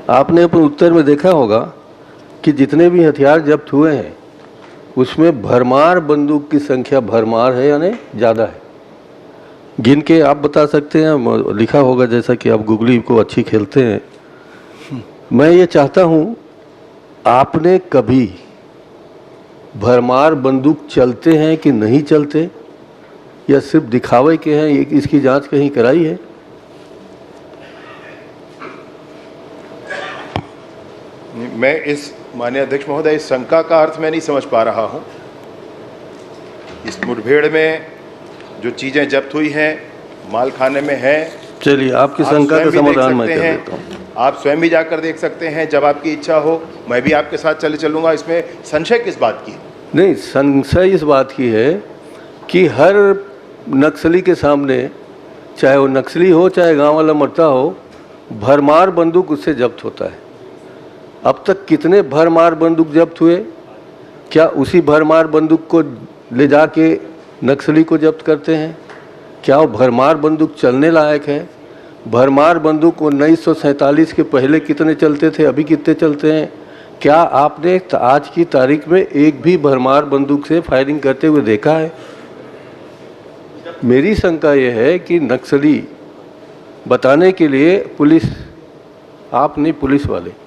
आपने अपने उत्तर में देखा होगा कि जितने भी हथियार जब्त हुए हैं उसमें भरमार बंदूक की संख्या भरमार है यानी ज़्यादा है। गिन के आप बता सकते हैं, लिखा होगा, जैसा कि आप गूगली को अच्छी खेलते हैं। मैं ये चाहता हूँ, आपने कभी भरमार बंदूक चलते हैं कि नहीं चलते या सिर्फ दिखावे के हैं, इसकी जांच कहीं कराई है? मैं इस माननीय अध्यक्ष महोदय इस शंका का अर्थ मैं नहीं समझ पा रहा हूं। इस मुठभेड़ में जो चीजें जब्त हुई हैं माल खाने में है। चलिए, आपकी शंका का समाधान मैं कर देता हूं। आप स्वयं भी जाकर देख सकते हैं, जब आपकी इच्छा हो मैं भी आपके साथ चलूंगा। इसमें संशय किस बात की है? नहीं, संशय इस बात की है कि हर नक्सली के सामने, चाहे वो नक्सली हो चाहे गांव वाला मरता हो, भरमार बंदूक उससे जब्त होता है। अब तक कितने भरमार बंदूक जब्त हुए? क्या उसी भरमार बंदूक को ले जाके नक्सली को जब्त करते हैं? क्या वो भरमार बंदूक चलने लायक है? भरमार बंदूक 1947 के पहले कितने चलते थे, अभी कितने चलते हैं? क्या आपने आज की तारीख में एक भी भरमार बंदूक से फायरिंग करते हुए देखा है? मेरी शंका यह है कि नक्सली बताने के लिए पुलिस, आप नहीं, पुलिस वाले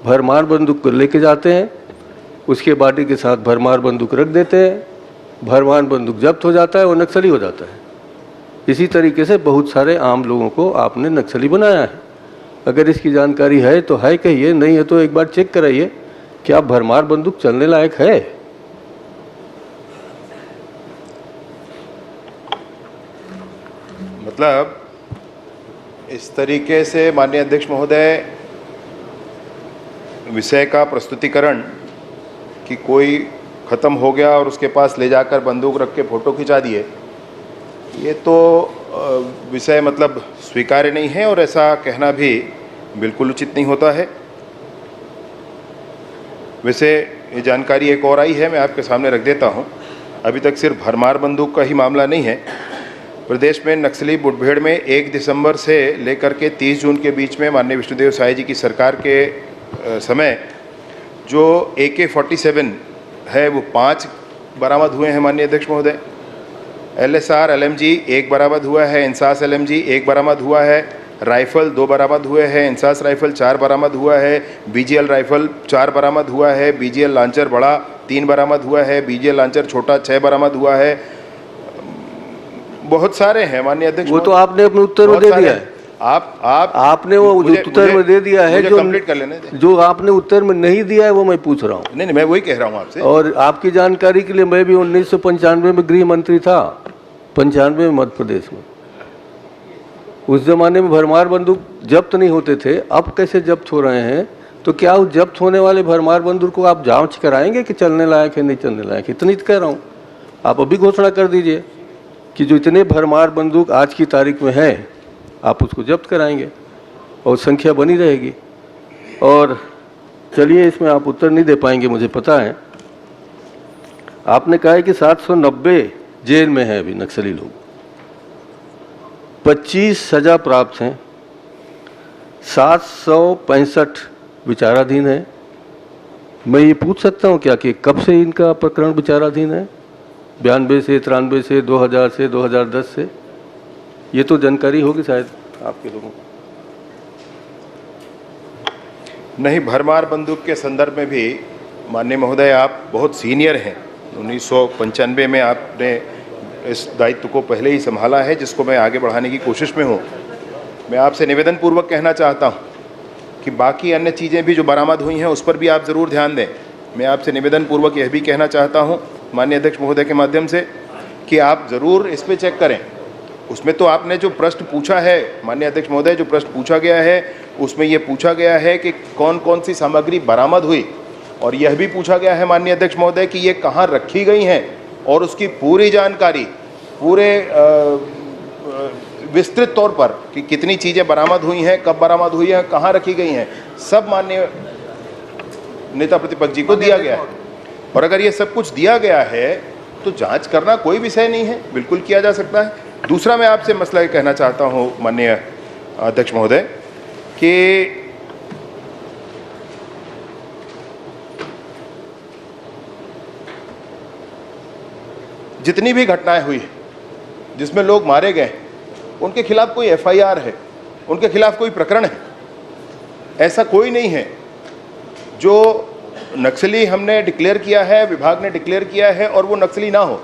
भरमार बंदूक को लेके जाते हैं, उसके बाडी के साथ भरमार बंदूक रख देते हैं, भरमार बंदूक जब्त हो जाता है, वो नक्सली हो जाता है। इसी तरीके से बहुत सारे आम लोगों को आपने नक्सली बनाया है। अगर इसकी जानकारी है तो है कहिए, नहीं है तो एक बार चेक कराइए क्या भरमार बंदूक चलने लायक है। मतलब इस तरीके से माननीय अध्यक्ष महोदय विषय का प्रस्तुतिकरण कि कोई ख़त्म हो गया और उसके पास ले जाकर बंदूक रख के फ़ोटो खिंचा दिए, ये तो विषय मतलब स्वीकार्य नहीं है और ऐसा कहना भी बिल्कुल उचित नहीं होता है। वैसे ये जानकारी एक और आई है, मैं आपके सामने रख देता हूँ। अभी तक सिर्फ भरमार बंदूक का ही मामला नहीं है। प्रदेश में नक्सली मुठभेड़ में 1 दिसंबर से लेकर के 30 जून के बीच में माननीय विष्णुदेव साय जी की सरकार के समय जो AK-47 है वो 5 बरामद हुए हैं माननीय अध्यक्ष महोदय। LSR LMG 1 बरामद हुआ है, इंसास LMG 1 बरामद हुआ है, राइफल 2 बरामद हुए हैं, इंसास राइफल 4 बरामद हुआ है, BGL राइफल 4 बरामद हुआ है, BGL लांचर बड़ा 3 बरामद हुआ है, BGL लांचर छोटा 6 बरामद हुआ है। बहुत सारे हैं माननीय अध्यक्ष। वो तो आपने अपने उत्तर में दे दिया है। आपने वो उत्तर में दे दिया है, जो कंप्लीट कर लेने दे। जो आपने उत्तर में नहीं दिया है वो मैं पूछ रहा हूँ। नहीं, मैं वही कह रहा हूँ आपसे। और आपकी जानकारी के लिए, मैं भी 1995 में गृह मंत्री था, 95 में मध्य प्रदेश में। उस जमाने में भरमार बंदूक जब्त नहीं होते थे, अब कैसे जब्त हो रहे हैं? तो क्या उस जब्त होने वाले भरमार बंदूक को आप जांच कराएंगे कि चलने लायक है नहीं चलने लायक? इतनी तो कह रहा हूँ, आप अभी घोषणा कर दीजिए कि जो इतने भरमार बंदूक आज की तारीख में है आप उसको जब्त कराएंगे और संख्या बनी रहेगी। और चलिए, इसमें आप उत्तर नहीं दे पाएंगे मुझे पता है। आपने कहा है कि 790 जेल में है अभी नक्सली लोग, 25 सजा प्राप्त हैं, 765 विचाराधीन है। मैं ये पूछ सकता हूँ क्या कि कब से इनका प्रकरण विचाराधीन है? 92 से, 93 से, 2000 से, 2010 से? ये तो जानकारी होगी शायद आपके लोगों को। नहीं, भरमार बंदूक के संदर्भ में भी माननीय महोदय आप बहुत सीनियर हैं। 1995 में आपने इस दायित्व को पहले ही संभाला है, जिसको मैं आगे बढ़ाने की कोशिश में हूँ। मैं आपसे निवेदन पूर्वक कहना चाहता हूँ कि बाकी अन्य चीज़ें भी जो बरामद हुई हैं उस पर भी आप ज़रूर ध्यान दें। मैं आपसे निवेदन पूर्वक यह भी कहना चाहता हूँ माननीय अध्यक्ष महोदय के माध्यम से कि आप ज़रूर इस पर चेक करें। उसमें तो आपने जो प्रश्न पूछा है माननीय अध्यक्ष महोदय, जो प्रश्न पूछा गया है उसमें ये पूछा गया है कि कौन कौन सी सामग्री बरामद हुई, और यह भी पूछा गया है माननीय अध्यक्ष महोदय कि ये कहाँ रखी गई हैं और उसकी पूरी जानकारी पूरे विस्तृत तौर पर कि कितनी चीज़ें बरामद हुई हैं, कब बरामद हुई हैं, कहाँ रखी गई हैं, सब माननीय नेता प्रतिपक्ष जी को दिया गया है। और अगर ये सब कुछ दिया गया है तो जांच करना कोई विषय नहीं है, बिल्कुल किया जा सकता है। दूसरा, मैं आपसे मसला ये कहना चाहता हूँ माननीय अध्यक्ष महोदय कि जितनी भी घटनाएं हुई है जिसमें लोग मारे गए उनके खिलाफ कोई एफआईआर है, उनके खिलाफ कोई प्रकरण है? ऐसा कोई नहीं है। जो नक्सली हमने डिक्लेयर किया है, विभाग ने डिक्लेयर किया है और वो नक्सली ना हो,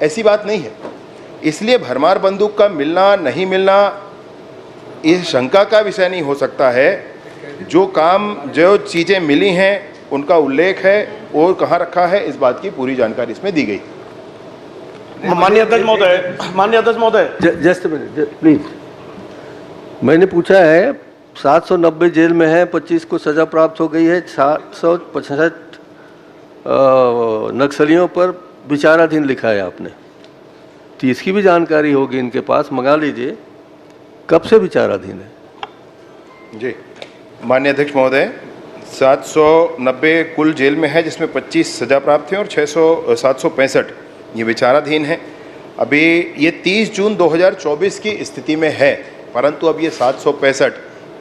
ऐसी बात नहीं है। इसलिए भरमार बंदूक का मिलना नहीं मिलना इस शंका का विषय नहीं हो सकता है। जो चीज़ें मिली हैं उनका उल्लेख है, वो कहाँ रखा है, इस बात की पूरी जानकारी इसमें दी गई। माननीय अध्यक्ष महोदय, जस्ट मिनट प्लीज। मैंने पूछा है 790 जेल में है, 25 को सजा प्राप्त हो गई है, 765 नक्सलियों पर विचाराधीन लिखा है आपने, तो इसकी भी जानकारी होगी इनके पास, मंगा लीजिए कब से विचाराधीन है। जी माननीय अध्यक्ष महोदय, 790 कुल जेल में है जिसमें 25 सजा प्राप्त हैं और 765 ये विचाराधीन है। अभी ये 30 जून 2024 की स्थिति में है, परंतु अब ये 765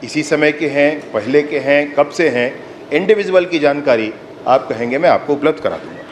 इसी समय के हैं, पहले के हैं, कब से हैं, इंडिविजुअल की जानकारी आप कहेंगे मैं आपको उपलब्ध करा दूंगा।